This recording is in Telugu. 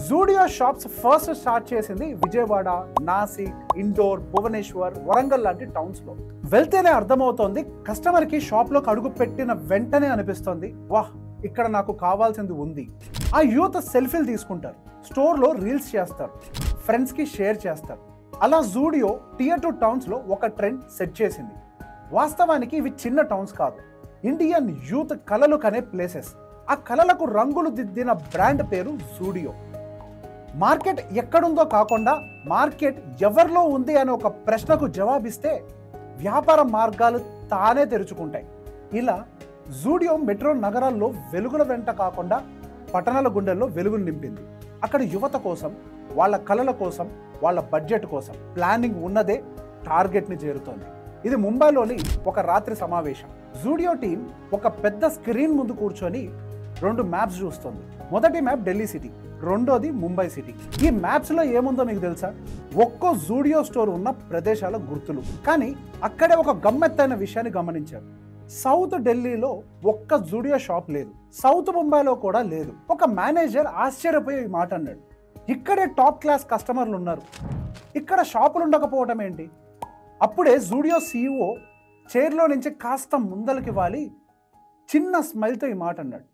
జూడియో షాప్స్ ఫస్ట్ స్టార్ట్ చేసింది విజయవాడ, నాసిక్, ఇండోర్, భువనేశ్వర్, వరంగల్ లాంటి టౌన్స్ లో. వెళ్తేనే అర్థమవుతోంది, కస్టమర్ కి షాప్ లోకి అడుగు పెట్టిన వెంటనే అనిపిస్తోంది, వాహ్ ఇక్కడ నాకు కావాల్సింది ఉంది. ఆ యూత్ సెల్ఫీలు తీసుకుంటారు, స్టోర్ లో రీల్స్ చేస్తారు, ఫ్రెండ్స్ కి షేర్ చేస్తారు. అలా జూడియో టియర్ 2 టౌన్స్ లో ఒక ట్రెండ్ సెట్ చేసింది. వాస్తవానికి ఇవి చిన్న టౌన్స్ కాదు, ఇండియన్ యూత్ కలలు కనే ప్లేసెస్. ఆ కలలకు రంగులు దిద్దిన బ్రాండ్ పేరు జూడియో. మార్కెట్ ఎక్కడుందో కాకుండా మార్కెట్ ఎవరిలో ఉంది అనే ఒక ప్రశ్నకు జవాబిస్తే వ్యాపార మార్గాలు తానే తెరుచుకుంటాయి. ఇలా జూడియో మెట్రో నగరాల్లో వెలుగుల వెంట కాకుండా పట్టణాల గుండెల్లో వెలుగులు నింపింది. అక్కడ యువత కోసం, వాళ్ళ కళల కోసం, వాళ్ళ బడ్జెట్ కోసం ప్లానింగ్ ఉన్నదే టార్గెట్ని చేరుతోంది. ఇది ముంబైలోని ఒక రాత్రి సమావేశం. జూడియో టీం ఒక పెద్ద స్క్రీన్ ముందు కూర్చొని 2 మ్యాప్స్ చూస్తుంది. మొదటి మ్యాప్ ఢిల్లీ సిటీ, రెండోది ముంబై సిటీ. ఈ మ్యాప్స్ లో ఏముందో మీకు తెలుసా? ఒక్కో జూడియో స్టోర్ ఉన్న ప్రదేశాల గుర్తులు. కానీ అక్కడే ఒక గమ్మత్తైన విషయాన్ని గమనించారు. సౌత్ ఢిల్లీలో ఒక్క జూడియో షాప్ లేదు, సౌత్ ముంబైలో కూడా లేదు. ఒక మేనేజర్ ఆశ్చర్యపోయి ఈ మాట అన్నాడు, ఇక్కడే టాప్ క్లాస్ కస్టమర్లు ఉన్నారు, ఇక్కడ షాపులు ఉండకపోవటం ఏంటి? అప్పుడే జూడియో CEO చైర్లో నుంచి కాస్త ముందలకి వాలి చిన్న స్మైల్తో ఈ మాట అన్నాడు,